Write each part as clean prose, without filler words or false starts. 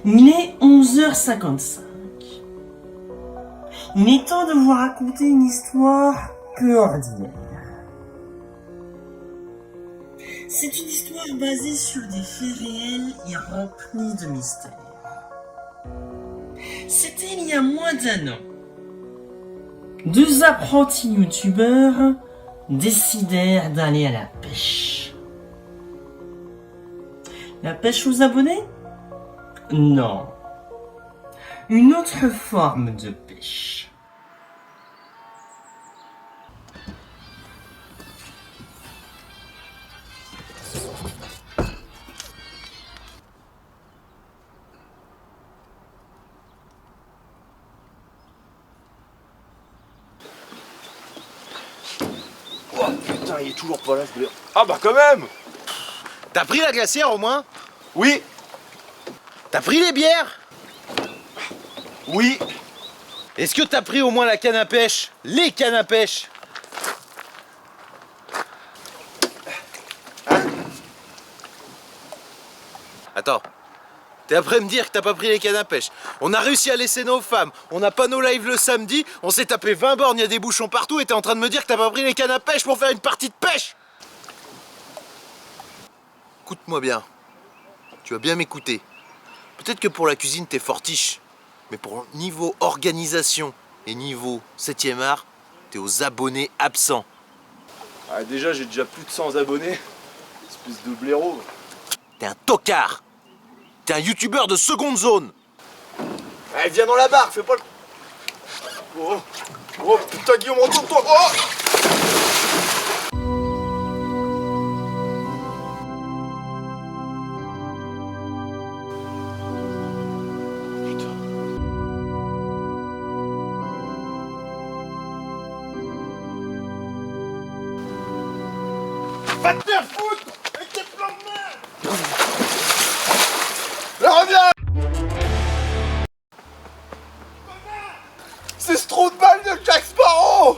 Il est 11h55. Il est temps de vous raconter une histoire peu ordinaire. C'est une histoire basée sur des faits réels et remplis de mystères. C'était il y a moins d'1 an. Deux apprentis youtubeurs décidèrent d'aller à la pêche. La pêche aux abonnés? Non. Une autre forme de pêche. Oh putain, il est toujours pas là, ce bleu. Ah bah quand même. T'as pris la glacière au moins? Oui. T'as pris les bières? Oui. Est-ce que t'as pris au moins la canne à pêche? Les cannes à pêche? Attends. T'es après me dire que t'as pas pris les cannes à pêche. On a réussi à laisser nos femmes, on n'a pas nos lives le samedi, on s'est tapé 20 bornes, il y a des bouchons partout et t'es en train de me dire que t'as pas pris les cannes à pêche pour faire une partie de pêche? Écoute-moi bien. Tu vas bien m'écouter. Peut-être que pour la cuisine t'es fortiche, mais pour niveau organisation et niveau 7e art, t'es aux abonnés absents. Ah, déjà, j'ai déjà plus de 100 abonnés. Espèce de blaireau. T'es un tocard. T'es un youtubeur de seconde zone. Allez, viens dans la barre, fais pas le... Oh, oh putain, Guillaume, retourne-toi. Oh. Va te faire foutre avec tes plans de merde. Là, reviens. C'est ce trou de balle de Jack Sparrow.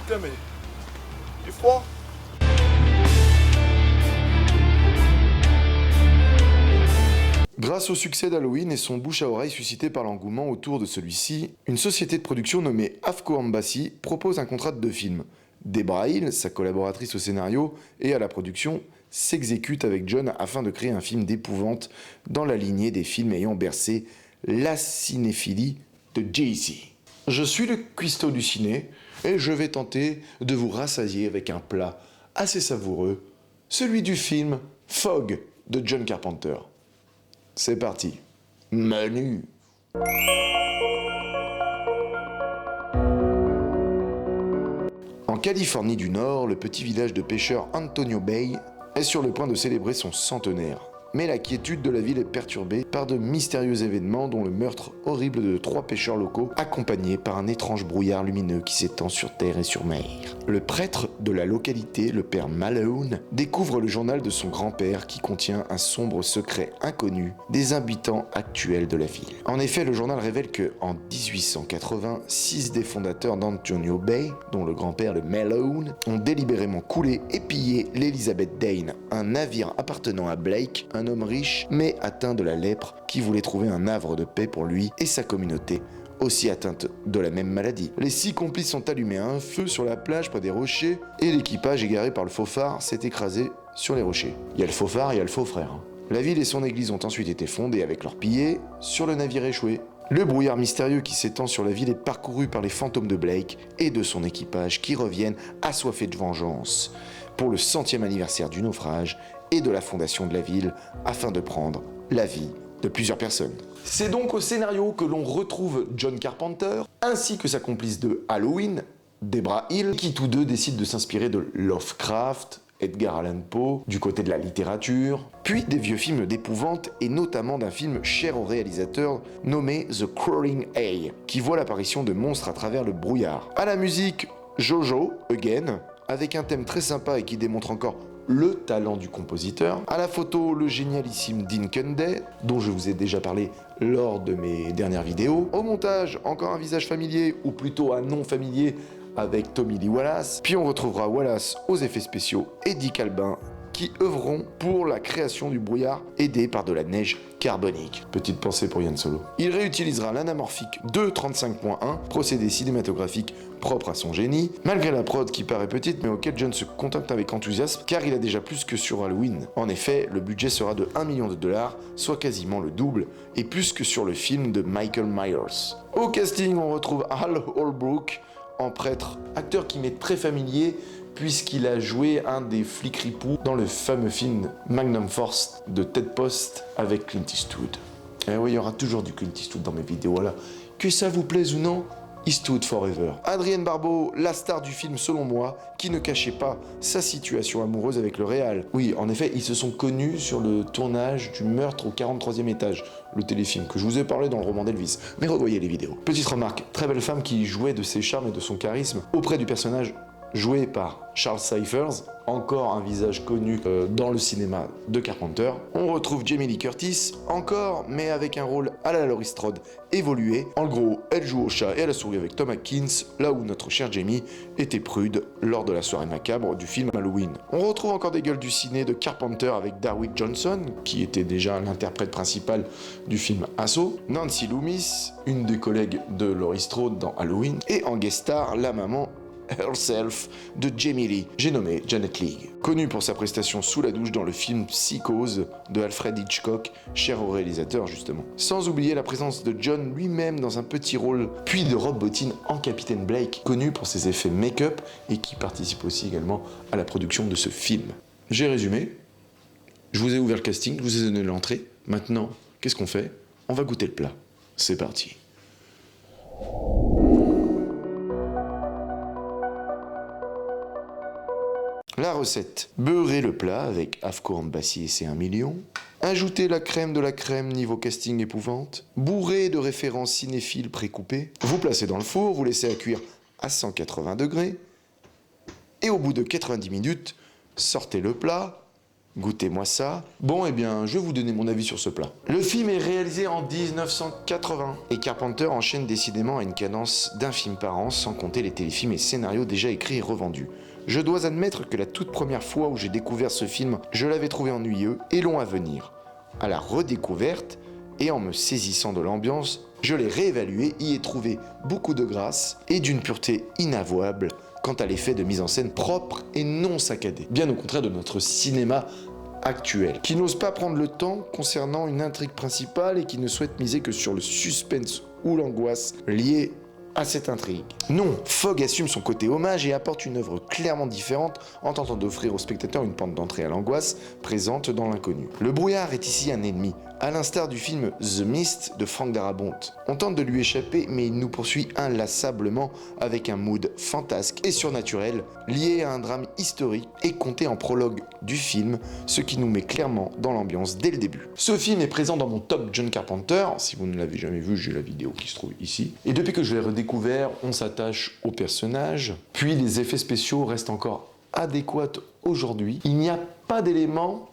Putain mais... Il est froid. Grâce au succès d'Halloween et son bouche à oreille suscité par l'engouement autour de celui-ci, une société de production nommée AFCO Embassy propose un contrat de 2 films. Debra Hill, sa collaboratrice au scénario et à la production, s'exécute avec John afin de créer un film d'épouvante dans la lignée des films ayant bercé la cinéphilie de Jay-Z. Je suis le cuistot du ciné et je vais tenter de vous rassasier avec un plat assez savoureux, celui du film Fog de John Carpenter. C'est parti. Menu. En Californie du Nord, le petit village de pêcheurs Antonio Bay est sur le point de célébrer son centenaire. Mais la quiétude de la ville est perturbée par de mystérieux événements dont le meurtre horrible de 3 pêcheurs locaux, accompagnés par un étrange brouillard lumineux qui s'étend sur terre et sur mer. Le prêtre de la localité, le père Malone, découvre le journal de son grand-père qui contient un sombre secret inconnu des habitants actuels de la ville. En effet, le journal révèle que, en 1880, 6 des fondateurs d'Antonio Bay, dont le grand-père le Malone, ont délibérément coulé et pillé l'Elizabeth Dane, un navire appartenant à Blake, un homme riche mais atteint de la lèpre qui voulait trouver un havre de paix pour lui et sa communauté, aussi atteinte de la même maladie. Les 6 complices sont allumés à un feu sur la plage près des rochers et l'équipage égaré par le faux phare s'est écrasé sur les rochers. Il y a le faux phare, il y a le faux frère. La ville et son église ont ensuite été fondées avec leurs pillés sur le navire échoué. Le brouillard mystérieux qui s'étend sur la ville est parcouru par les fantômes de Blake et de son équipage qui reviennent assoiffés de vengeance pour le 100e anniversaire du naufrage et de la fondation de la ville afin de prendre la vie de plusieurs personnes. C'est donc au scénario que l'on retrouve John Carpenter ainsi que sa complice de Halloween, Debra Hill, qui tous deux décident de s'inspirer de Lovecraft, Edgar Allan Poe, du côté de la littérature, puis des vieux films d'épouvante et notamment d'un film cher au réalisateur nommé The Crawling A, qui voit l'apparition de monstres à travers le brouillard. À la musique, Jojo, Again, avec un thème très sympa et qui démontre encore le talent du compositeur. À la photo, le génialissime Dean Cundey, dont je vous ai déjà parlé lors de mes dernières vidéos. Au montage, encore un visage familier, ou plutôt un nom familier, avec Tommy Lee Wallace, puis on retrouvera Wallace aux effets spéciaux et Dick Albin qui œuvront pour la création du brouillard aidé par de la neige carbonique. Petite pensée pour Yann Solo. Il réutilisera l'anamorphique 2.35.1, procédé cinématographique propre à son génie, malgré la prod qui paraît petite mais auquel John se contente avec enthousiasme car il a déjà plus que sur Halloween. En effet, le budget sera de 1 million de dollars, soit quasiment le double, et plus que sur le film de Michael Myers. Au casting, on retrouve Hal Holbrook en prêtre, acteur qui m'est très familier puisqu'il a joué un des flics ripoux dans le fameux film Magnum Force de Ted Post avec Clint Eastwood. Et oui, il y aura toujours du Clint Eastwood dans mes vidéos là. Que ça vous plaise ou non, Eastwood forever. Adrienne Barbeau, la star du film selon moi, qui ne cachait pas sa situation amoureuse avec le réal. Oui, en effet, ils se sont connus sur le tournage du Meurtre au 43e étage, le téléfilm que je vous ai parlé dans le roman d'Elvis. Mais revoyez les vidéos. Petite remarque, très belle femme qui jouait de ses charmes et de son charisme auprès du personnage joué par Charles Cyphers, encore un visage connu dans le cinéma de Carpenter. On retrouve Jamie Lee Curtis, encore, mais avec un rôle à la Laurie Strode évolué. En gros, elle joue au chat et à la souris avec Tom Atkins, là où notre cher Jamie était prude lors de la soirée macabre du film Halloween. On retrouve encore des gueules du ciné de Carpenter avec Darwick Johnson, qui était déjà l'interprète principal du film Assaut, Nancy Loomis, une des collègues de Laurie Strode dans Halloween, et en guest star, la maman herself de Jamie Lee, j'ai nommé Janet Leigh. Connue pour sa prestation sous la douche dans le film Psychose de Alfred Hitchcock, cher au réalisateur justement. Sans oublier la présence de John lui-même dans un petit rôle, puis de Rob Bottin en Capitaine Blake, connu pour ses effets make-up et qui participe aussi également à la production de ce film. J'ai résumé, je vous ai ouvert le casting, je vous ai donné l'entrée. Maintenant, qu'est-ce qu'on fait? On va goûter le plat. C'est parti. La recette. Beurrez le plat avec Afco Bassi et c'est 1 million. Ajoutez la crème de la crème niveau casting épouvante. Bourré de références cinéphiles précoupées. Vous placez dans le four, vous laissez à cuire à 180 degrés. Et au bout de 90 minutes, sortez le plat. Goûtez-moi ça. Bon, eh bien, je vais vous donner mon avis sur ce plat. Le film est réalisé en 1980 et Carpenter enchaîne décidément à une cadence d'un film par an, sans compter les téléfilms et scénarios déjà écrits et revendus. Je dois admettre que la toute première fois où j'ai découvert ce film, je l'avais trouvé ennuyeux et long à venir. À la redécouverte, et en me saisissant de l'ambiance, je l'ai réévalué, y ai trouvé beaucoup de grâce et d'une pureté inavouable quant à l'effet de mise en scène propre et non saccadé. Bien au contraire de notre cinéma actuel, qui n'ose pas prendre le temps concernant une intrigue principale et qui ne souhaite miser que sur le suspense ou l'angoisse liée à cette intrigue. Non, Fogg assume son côté hommage et apporte une œuvre clairement différente en tentant d'offrir au spectateur une pente d'entrée à l'angoisse présente dans l'inconnu. Le brouillard est ici un ennemi, à l'instar du film The Mist de Frank Darabont. On tente de lui échapper, mais il nous poursuit inlassablement avec un mood fantasque et surnaturel lié à un drame historique et compté en prologue du film, ce qui nous met clairement dans l'ambiance dès le début. Ce film est présent dans mon top John Carpenter, si vous ne l'avez jamais vu, j'ai la vidéo qui se trouve ici. Et depuis que je l'ai redécouvert, on s'attache au personnage, puis les effets spéciaux restent encore adéquats aujourd'hui. Il n'y a pas d'éléments,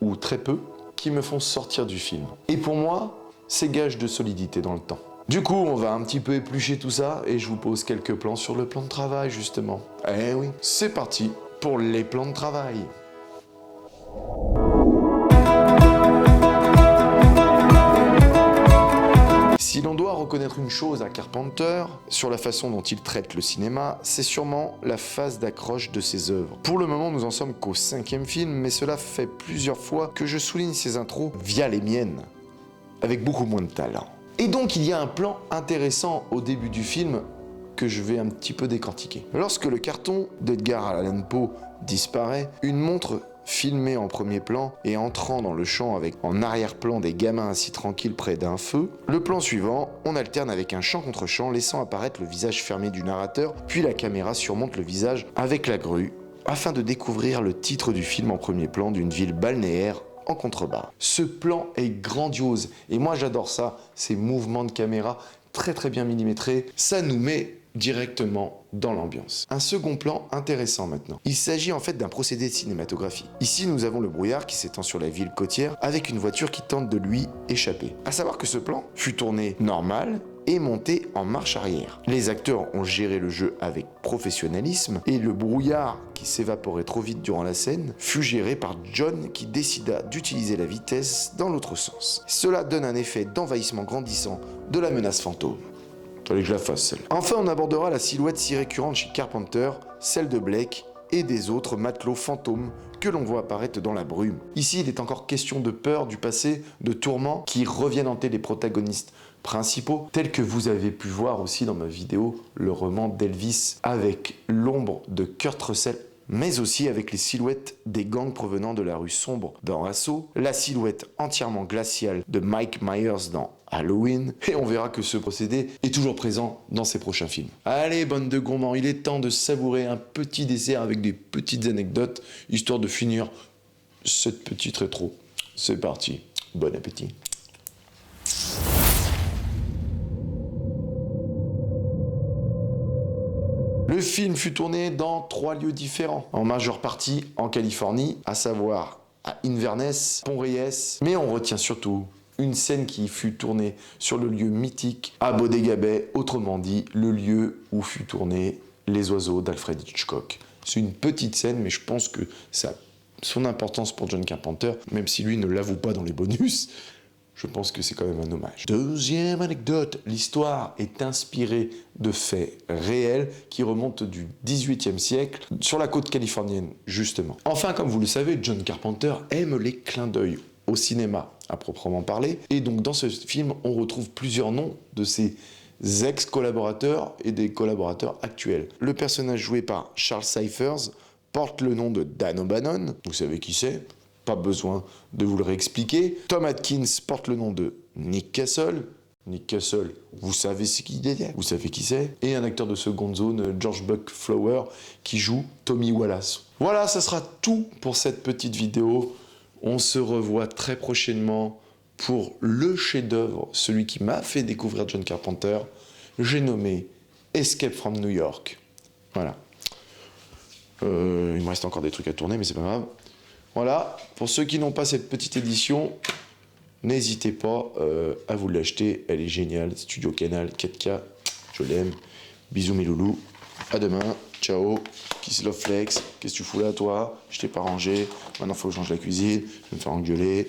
ou très peu, qui me font sortir du film. Et pour moi, c'est gage de solidité dans le temps. Du coup, on va un petit peu éplucher tout ça et je vous pose quelques plans sur le plan de travail, justement. Eh oui, c'est parti pour les plans de travail. Si l'on doit reconnaître une chose à Carpenter, sur la façon dont il traite le cinéma, c'est sûrement la phase d'accroche de ses œuvres. Pour le moment, nous en sommes qu'au 5e film, mais cela fait plusieurs fois que je souligne ses intros via les miennes, avec beaucoup moins de talent. Et donc il y a un plan intéressant au début du film que je vais un petit peu décortiquer. Lorsque le carton d'Edgar Allan Poe disparaît, une montre filmée en premier plan et entrant dans le champ avec en arrière-plan des gamins assis tranquilles près d'un feu. Le plan suivant, on alterne avec un champ contre champ laissant apparaître le visage fermé du narrateur, puis la caméra surmonte le visage avec la grue afin de découvrir le titre du film en premier plan d'une ville balnéaire en contrebas. Ce plan est grandiose et moi j'adore ça, ces mouvements de caméra très bien millimétrés, ça nous met directement dans l'ambiance. Un second plan intéressant maintenant. Il s'agit en fait d'un procédé de cinématographie. Ici, nous avons le brouillard qui s'étend sur la ville côtière avec une voiture qui tente de lui échapper. À savoir que ce plan fut tourné normal et monté en marche arrière. Les acteurs ont géré le jeu avec professionnalisme et le brouillard qui s'évaporait trop vite durant la scène fut géré par John qui décida d'utiliser la vitesse dans l'autre sens. Cela donne un effet d'envahissement grandissant de la menace fantôme. Fallait que je la fasse celle. Enfin, on abordera la silhouette si récurrente chez Carpenter, celle de Blake et des autres matelots fantômes que l'on voit apparaître dans la brume. Ici, il est encore question de peur, du passé, de tourments qui reviennent hanter les protagonistes principaux, tels que vous avez pu voir aussi dans ma vidéo, le roman d'Elvis avec l'ombre de Kurt Russell, mais aussi avec les silhouettes des gangs provenant de la rue sombre dans Assaut, la silhouette entièrement glaciale de Mike Myers dans Halloween, et on verra que ce procédé est toujours présent dans ses prochains films. Allez, bande de gourmands, il est temps de savourer un petit dessert avec des petites anecdotes, histoire de finir cette petite rétro. C'est parti, bon appétit. Le film fut tourné dans 3 lieux différents, en majeure partie en Californie, à savoir à Inverness, Pont Reyes, mais on retient surtout une scène qui fut tournée sur le lieu mythique à Bodega Bay, autrement dit le lieu où fut tourné Les Oiseaux d'Alfred Hitchcock. C'est une petite scène, mais je pense que ça a son importance pour John Carpenter, même si lui ne l'avoue pas dans les bonus. Je pense que c'est quand même un hommage. Deuxième anecdote, l'histoire est inspirée de faits réels qui remontent du XVIIIe siècle sur la côte californienne, justement. Enfin, comme vous le savez, John Carpenter aime les clins d'œil au cinéma, à proprement parler. Et donc, dans ce film, on retrouve plusieurs noms de ses ex-collaborateurs et des collaborateurs actuels. Le personnage joué par Charles Cyphers porte le nom de Dan O'Bannon. Vous savez qui c'est ? Pas besoin de vous le réexpliquer. Tom Atkins porte le nom de Nick Castle. Nick Castle, vous savez qui est, vous savez qui c'est. Et un acteur de seconde zone, George Buck Flower, qui joue Tommy Wallace. Voilà, ça sera tout pour cette petite vidéo. On se revoit très prochainement pour le chef-d'œuvre, celui qui m'a fait découvrir John Carpenter. J'ai nommé Escape from New York. Voilà. Il me reste encore des trucs à tourner, mais c'est pas grave. Voilà, pour ceux qui n'ont pas cette petite édition, n'hésitez pas à vous l'acheter, elle est géniale. Studio Canal 4K, je l'aime. Bisous mes loulous, à demain, ciao, Kiss Love Flex, qu'est-ce que tu fous là toi? Je t'ai pas rangé, maintenant faut que je range la cuisine, je vais me faire engueuler.